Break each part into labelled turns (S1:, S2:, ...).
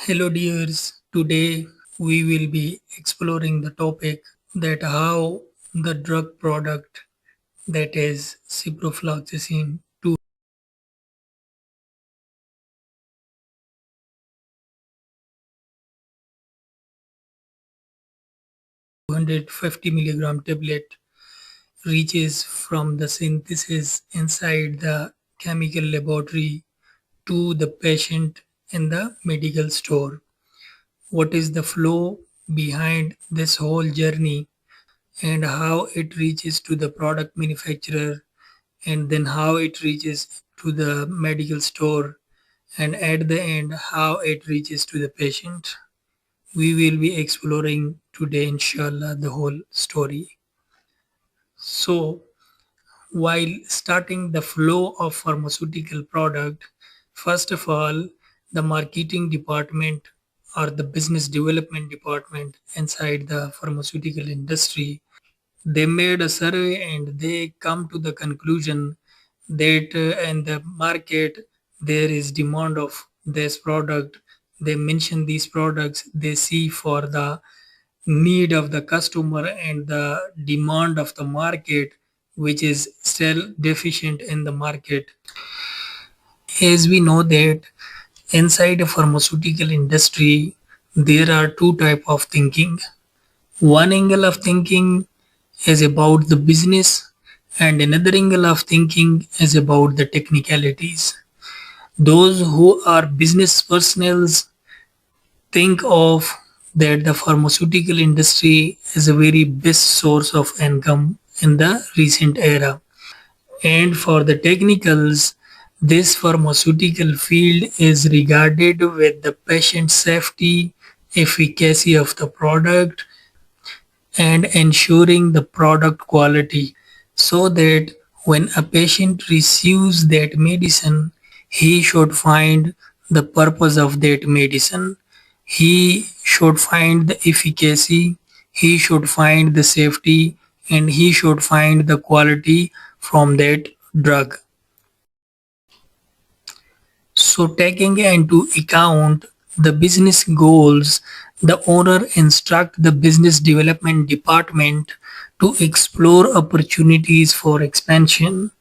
S1: Hello dears, today we will be exploring the topic that how the drug product that is ciprofloxacin 250 milligram tablet reaches from the synthesis inside the chemical laboratory to the patient in the medical store. What is the flow behind this whole journey and how it reaches to the product manufacturer and then how it reaches to the medical store, and at the end how it reaches to the patient. We will be exploring today, inshallah, the whole story. So while starting the flow of pharmaceutical product, first of all, the marketing department or the business development department inside the pharmaceutical industry, they made a survey and they come to the conclusion that in the market there is demand of this product. They mention these products they see for the need of the customer and the demand of the market, which is still deficient in the market. As we know that inside a pharmaceutical industry there are two type of thinking. One angle of thinking is about the business and another angle of thinking is about the technicalities. Those who are business personnels think of that the pharmaceutical industry is a very best source of income in the recent era. And for the technicals, this pharmaceutical field is regarded with the patient safety, efficacy of the product, and ensuring the product quality so that when a patient receives that medicine, he should find the purpose of that medicine. He should find the efficacy, he should find the safety, and he should find the quality from that drug. So, taking into account the business goals, the owner instruct the business development department to explore opportunities for expansion.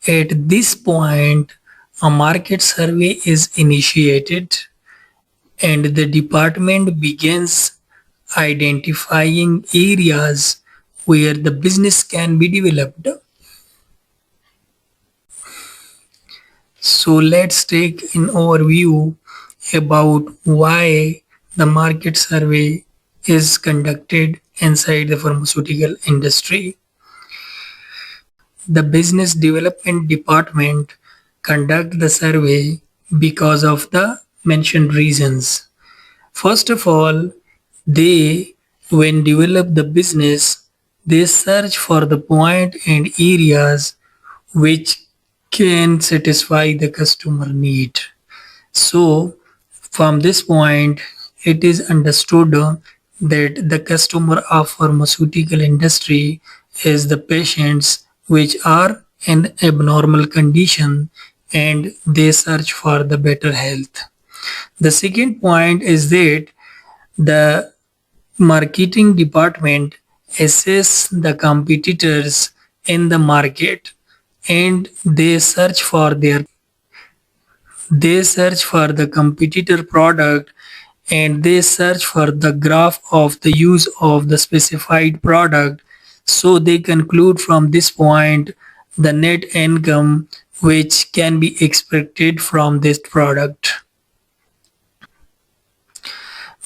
S1: At this point, a market survey is initiated and the department begins identifying areas where the business can be developed. So let's take an overview about why the market survey is conducted inside the pharmaceutical industry. The business development department conduct the survey because of the mentioned reasons. First of all, they when develop the business, they search for the point and areas which can satisfy the customer need. So, from this point, it is understood that the customer of pharmaceutical industry is the patients which are in abnormal condition and they search for the better health. The second point is that the marketing department assess the competitors in the market and they search for the competitor product and they search for the graph of the use of the specified product, so they conclude from this point the net income which can be expected from this product.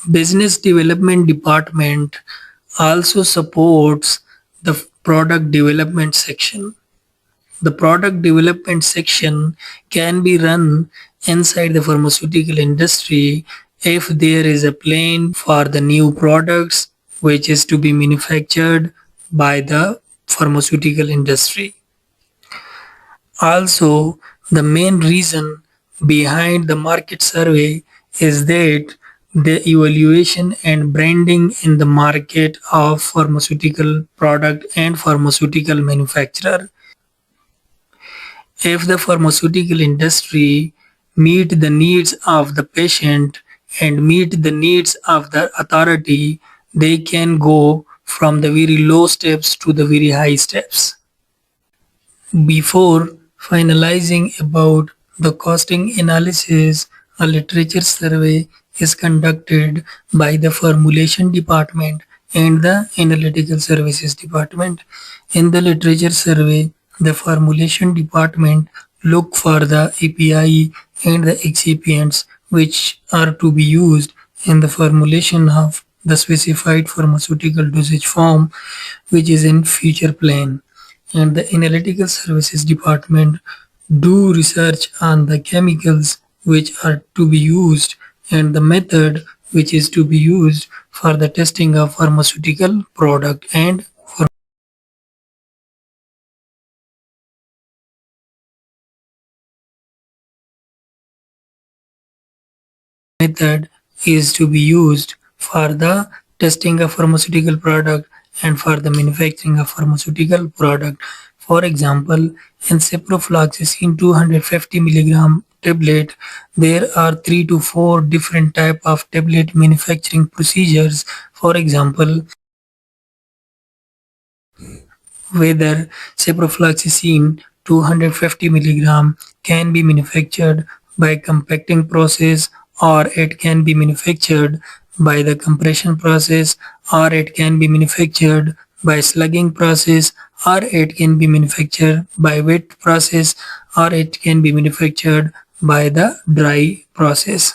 S1: Business development department also supports the product development section. The product development section can be run inside the pharmaceutical industry if there is a plan for the new products which is to be manufactured by the pharmaceutical industry. Also, the main reason behind the market survey is that the evaluation and branding in the market of pharmaceutical product and pharmaceutical manufacturer. If the pharmaceutical industry meet the needs of the patient and meet the needs of the authority, they can go from the very low steps to the very high steps. Before finalizing about the costing analysis, a literature survey is conducted by the formulation department and the analytical services department. In the literature survey, the formulation department look for the API and the excipients which are to be used in the formulation of the specified pharmaceutical dosage form which is in future plan, and the analytical services department do research on the chemicals which are to be used and the method which is to be used for the testing of pharmaceutical product and method is to be used for the testing of pharmaceutical product and for the manufacturing of pharmaceutical product. For example, in ciprofloxacin 250 milligram tablet, there are 3 to 4 different type of tablet manufacturing procedures. For example, whether ciprofloxacin 250 milligram can be manufactured by compacting process, or it can be manufactured by the compression process, or it can be manufactured by slugging process, or it can be manufactured by wet process, or it can be manufactured by the dry process.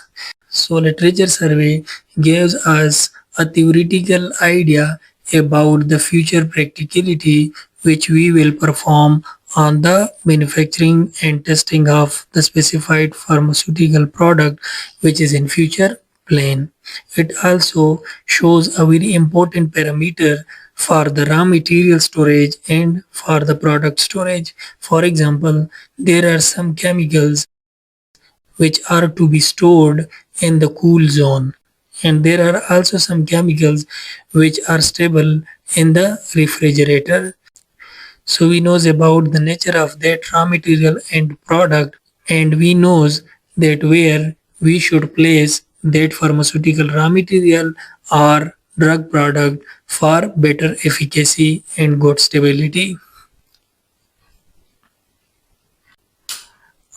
S1: So literature survey gives us a theoretical idea about the future practicality which we will perform on the manufacturing and testing of the specified pharmaceutical product which is in future plan. It also shows a very important parameter for the raw material storage and for the product storage. For example, there are some chemicals which are to be stored in the cool zone, and there are also some chemicals which are stable in the refrigerator. So we knows about the nature of that raw material and product, and we knows that where we should place that pharmaceutical raw material or drug product for better efficacy and good stability.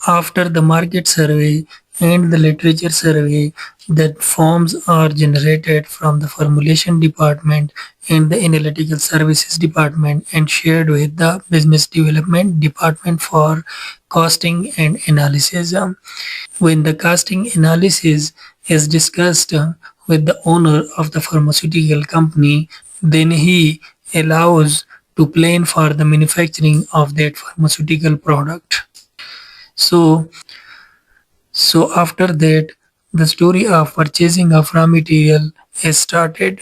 S1: After the market survey and the literature survey, the forms are generated from the formulation department and the analytical services department and shared with the business development department for costing and analysis. When the costing analysis is discussed with the owner of the pharmaceutical company, then he allows to plan for the manufacturing of that pharmaceutical product. So after that, the story of purchasing of raw material is started.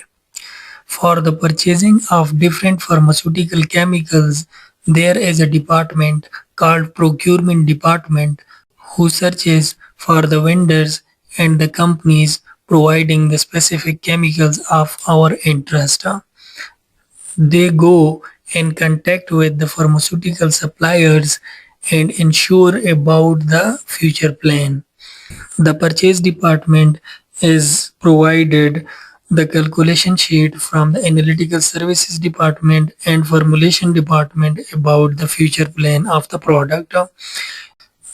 S1: For the purchasing of different pharmaceutical chemicals, there is a department called procurement department who searches for the vendors and the companies providing the specific chemicals of our interest. They go in contact with the pharmaceutical suppliers and ensure about the future plan. The purchase department is provided the calculation sheet from the analytical services department and formulation department about the future plan of the product.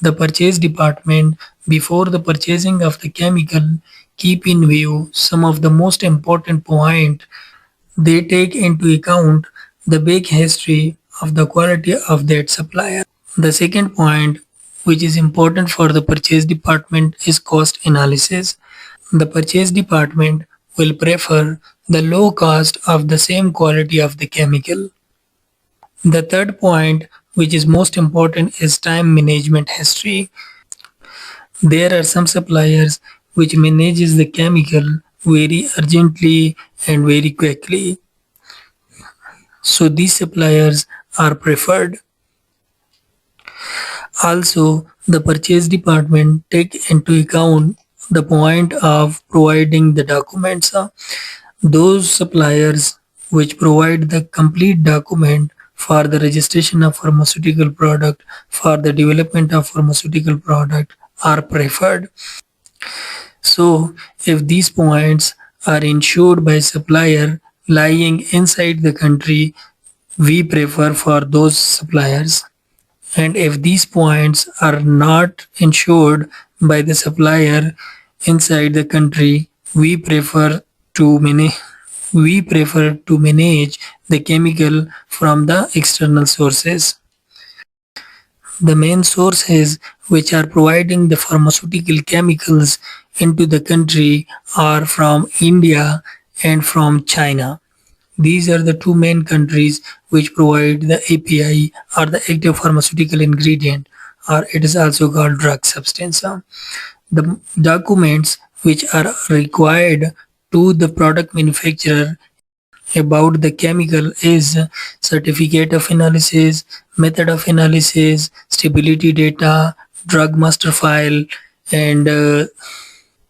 S1: The purchase department, before the purchasing of the chemical, keep in view some of the most important point. They take into account the big history of the quality of that supplier. The second point, which is important for the purchase department, is cost analysis. The purchase department will prefer the low cost of the same quality of the chemical. The third point, which is most important, is time management history. There are some suppliers which manages the chemical very urgently and very quickly. So these suppliers are preferred. Also, the purchase department take into account the point of providing the documents. Those suppliers which provide the complete document for the registration of pharmaceutical product, for the development of pharmaceutical product, are preferred. So, if these points are insured by supplier lying inside the country, we prefer for those suppliers. And if these points are not insured by the supplier inside the country, to manage we prefer to manage the chemical from the external sources. The main sources which are providing the pharmaceutical chemicals into the country are from India and from China. These are the two main countries which provide the API or the active pharmaceutical ingredient, or it is also called drug substance. The documents which are required to the product manufacturer about the chemical is certificate of analysis, method of analysis, stability data, drug master file, and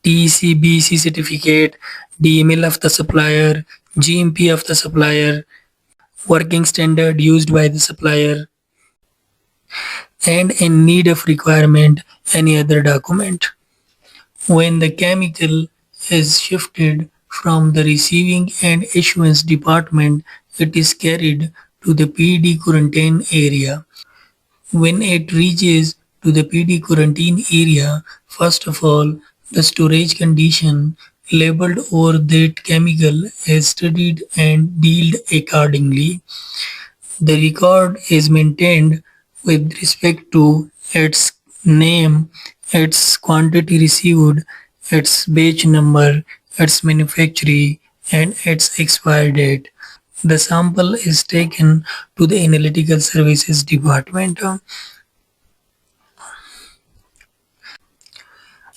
S1: TCBC certificate, DML of the supplier, GMP of the supplier, working standard used by the supplier, and in need of requirement any other document. When the chemical is shifted from the receiving and issuance department, it is carried to the PD quarantine area. When it reaches to the PD quarantine area, first of all, the storage condition labeled over that chemical is studied and dealt accordingly. The record is maintained with respect to its name, its quantity received, its batch number, its manufacturer, and its expire date. The sample is taken to the analytical services department.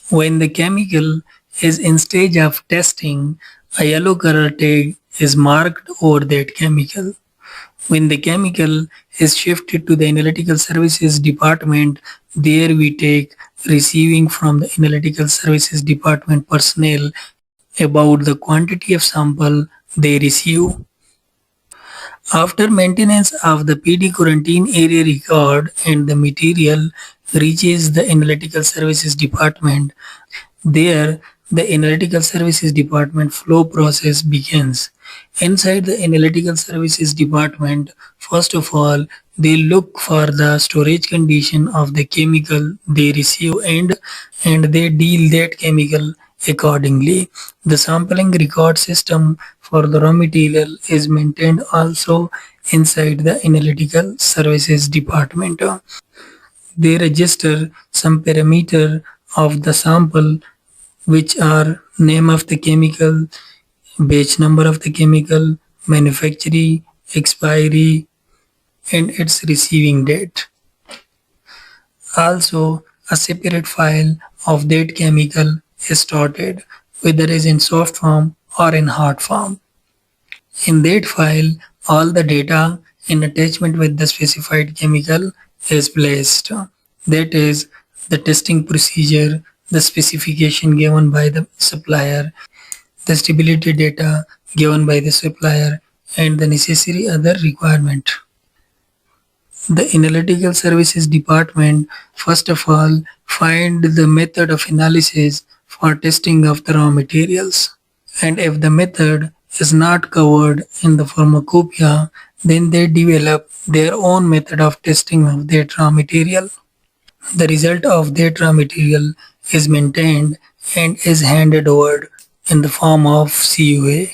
S1: When the chemical is in stage of testing, a yellow color tag is marked over that chemical. When the chemical is shifted to the analytical services department, there we take receiving from the analytical services department personnel about the quantity of sample they receive. After maintenance of the PD quarantine area record and the material reaches the analytical services department, there the analytical services department flow process begins. Inside the analytical services department, first of all, they look for the storage condition of the chemical they receive and they deal that chemical accordingly. The sampling record system for the raw material is maintained also inside the analytical services department. They register some parameter of the sample which are name of the chemical, batch number of the chemical, manufacturer, expiry, and its receiving date. Also, a separate file of that chemical is stored, whether it is in soft form or in hard form. In that file, all the data in attachment with the specified chemical is placed. That is the testing procedure, the specification given by the supplier, the stability data given by the supplier, and the necessary other requirement. The analytical services department first of all find the method of analysis for testing of the raw materials. And if the method is not covered in the pharmacopoeia, then they develop their own method of testing of that raw material. The result of that raw material is maintained and is handed over in the form of CUA.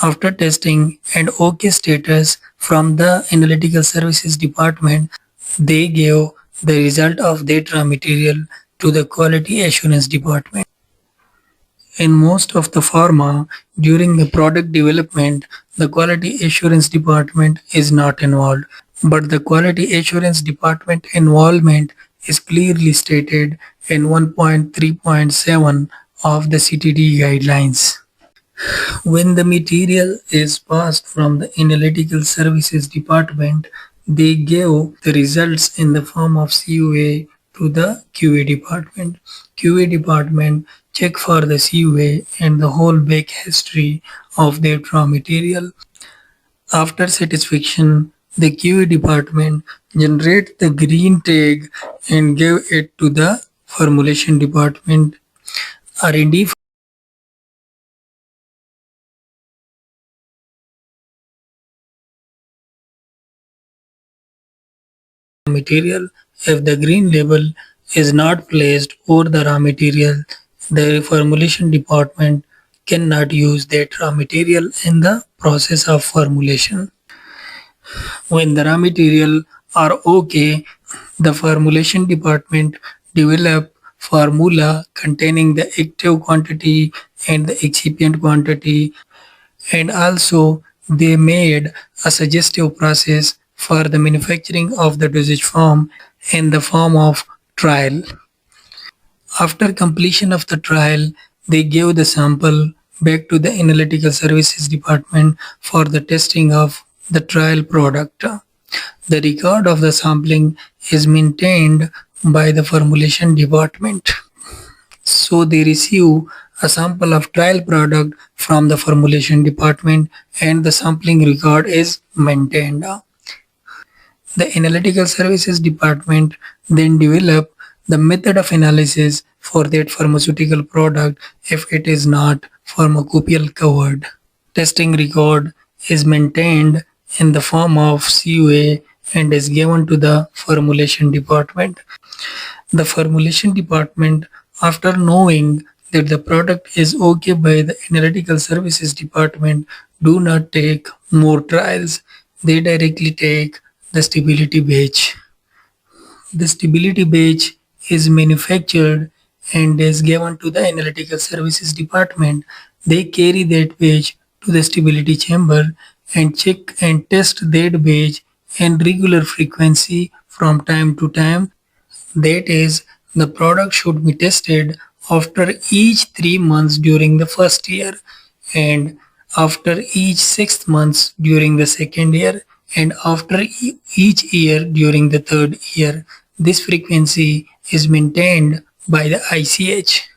S1: After testing and OK status from the analytical services department, they give the result of that raw material to the quality assurance department. In most of the pharma, during the product development, the quality assurance department is not involved, but the quality assurance department involvement is clearly stated in 1.3.7 of the CTD guidelines. When the material is passed from the analytical services department, they give the results in the form of CUA to the QA department. QA department check for the CUA and the whole back history of their raw material. After satisfaction, the QA department generate the green tag and give it to the formulation department R&D material. If the green label is not placed over the raw material, the formulation department cannot use that raw material in the process of formulation. When the raw material are okay, the formulation department develop formula containing the active quantity and the excipient quantity, and also they made a suggestive process for the manufacturing of the dosage form in the form of trial. After completion of the trial, they gave the sample back to the analytical services department for the testing of the trial product. The record of the sampling is maintained by the formulation department. So they receive a sample of trial product from the formulation department and the sampling record is maintained. The analytical services department then develop the method of analysis for that pharmaceutical product if it is not pharmacopoeial covered. Testing record is maintained in the form of CUA and is given to the formulation department. The formulation department, after knowing that the product is okay by the analytical services department, do not take more trials. They directly take the stability batch. The stability batch is manufactured and is given to the analytical services department. They carry that batch to the stability chamber and check and test that batch in regular frequency from time to time. That is, the product should be tested after each 3 months during the first year, and after each 6 months during the second year, and after each year during the third year. This frequency is maintained by the ICH.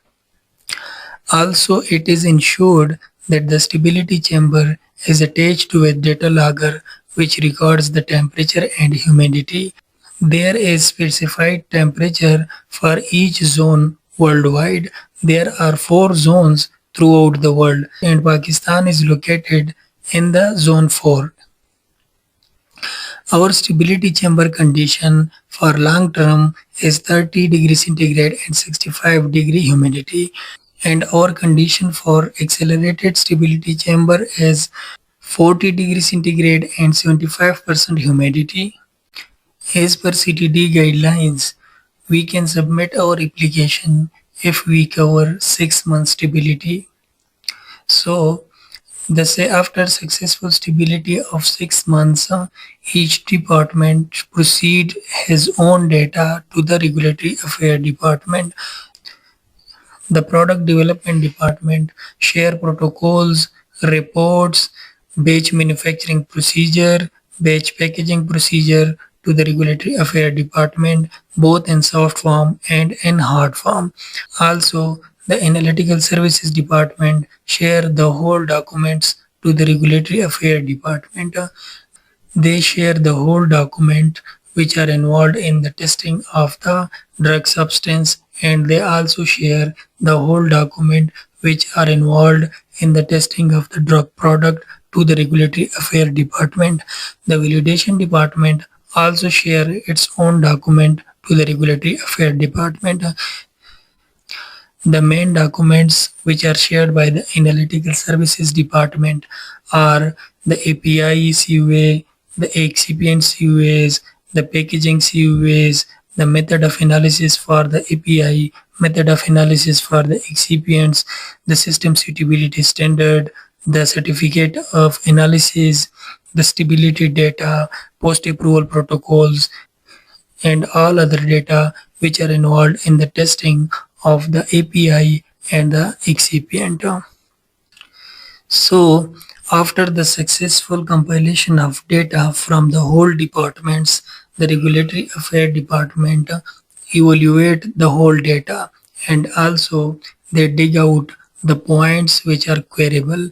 S1: Also, it is ensured that the stability chamber is attached to a data logger which records the temperature and humidity. There is specified temperature for each zone worldwide. There are 4 zones throughout the world and Pakistan is located in the zone 4. Our stability chamber condition for long term is 30 degrees centigrade and 65 degree humidity, and our condition for accelerated stability chamber is 40 degrees centigrade and 75% humidity. As per CTD guidelines, we can submit our application if we cover 6 months stability. So, they say after successful stability of 6 months, each department proceed his own data to the regulatory affairs department. The product development department share protocols, reports, batch manufacturing procedure, batch packaging procedure to the regulatory affairs department both in soft form and in hard form. Also, the analytical services department share the whole documents to the regulatory affairs department. They share the whole document which are involved in the testing of the drug substance, and they also share the whole document which are involved in the testing of the drug product to the regulatory affairs department. The validation department also share its own document to the regulatory affairs department. The main documents which are shared by the Analytical Services Department are the API CUA, the excipient CUAs, the packaging CUAs, the method of analysis for the API, method of analysis for the excipients, the system suitability standard, the certificate of analysis, the stability data, post-approval protocols, and all other data which are involved in the testing of the API and the excipient. So, after the successful compilation of data from the whole departments, the regulatory affairs department evaluate the whole data and also they dig out the points which are queryable.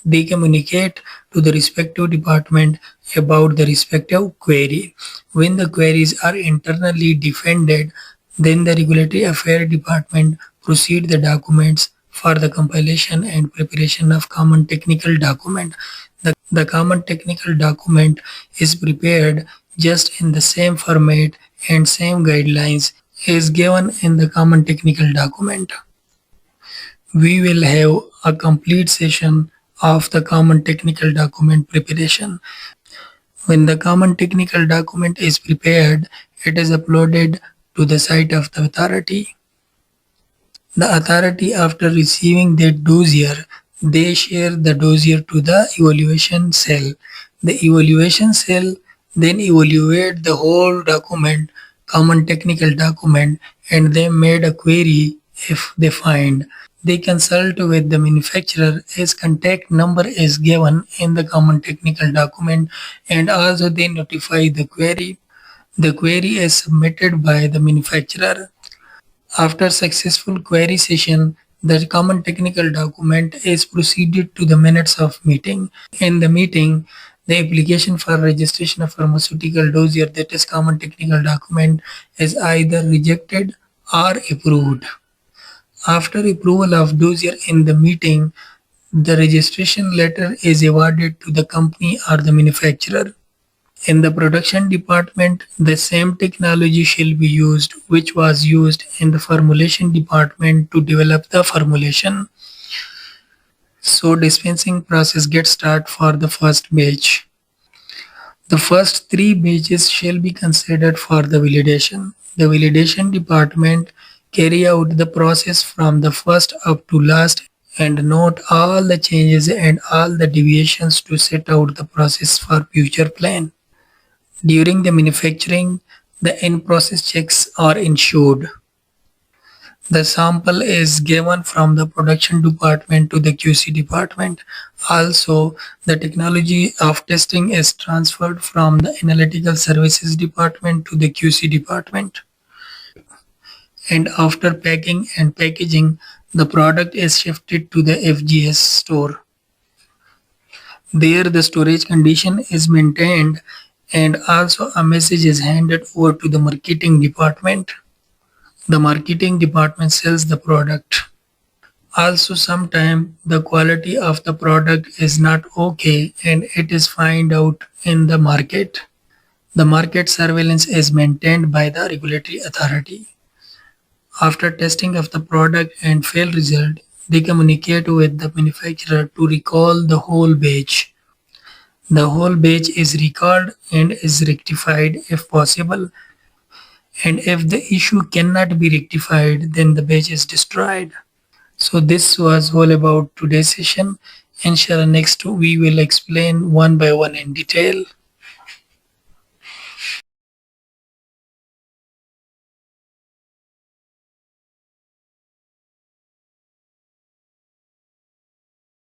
S1: They communicate to the respective department about the respective query. When the queries are internally defended, then the regulatory affairs department proceed the documents for the compilation and preparation of common technical document. The common technical document is prepared just in the same format and same guidelines as given in the common technical document. We will have a complete session of the common technical document preparation. When the common technical document is prepared, it is uploaded to the site of the authority. The authority, after receiving that dossier, they share the dossier to the evaluation cell. The evaluation cell then evaluate the whole document, common technical document, and they made a query if they find. They consult with the manufacturer as contact number is given in the common technical document, and also they notify the query. The query is submitted by the manufacturer. After successful query session, the common technical document is proceeded to the minutes of meeting. In the meeting, the application for registration of pharmaceutical dossier, that is common technical document, is either rejected or approved. After approval of dossier in the meeting, the registration letter is awarded to the company or the manufacturer. In the production department, the same technology shall be used which was used in the formulation department to develop the formulation. So dispensing process gets started for the first batch. The first three batches shall be considered for the validation. The validation department carry out the process from the first up to last and note all the changes and all the deviations to set out the process for future plan. During the manufacturing, the in-process checks are ensured. The sample is given from the production department to the QC department. Also, the technology of testing is transferred from the analytical services department to the QC department. And after packing and packaging, the product is shifted to the FGS store. There the storage condition is maintained and also a message is handed over to the marketing department. The marketing department sells the product. Also sometimes the quality of the product is not okay and it is found out in the market. The market surveillance is maintained by the regulatory authority. After testing of the product and fail result, they communicate with the manufacturer to recall the whole batch. The whole batch is recalled and is rectified if possible, and if the issue cannot be rectified, then the batch is destroyed. So this was all about today's session. Inshallah, next we will explain one by one in detail.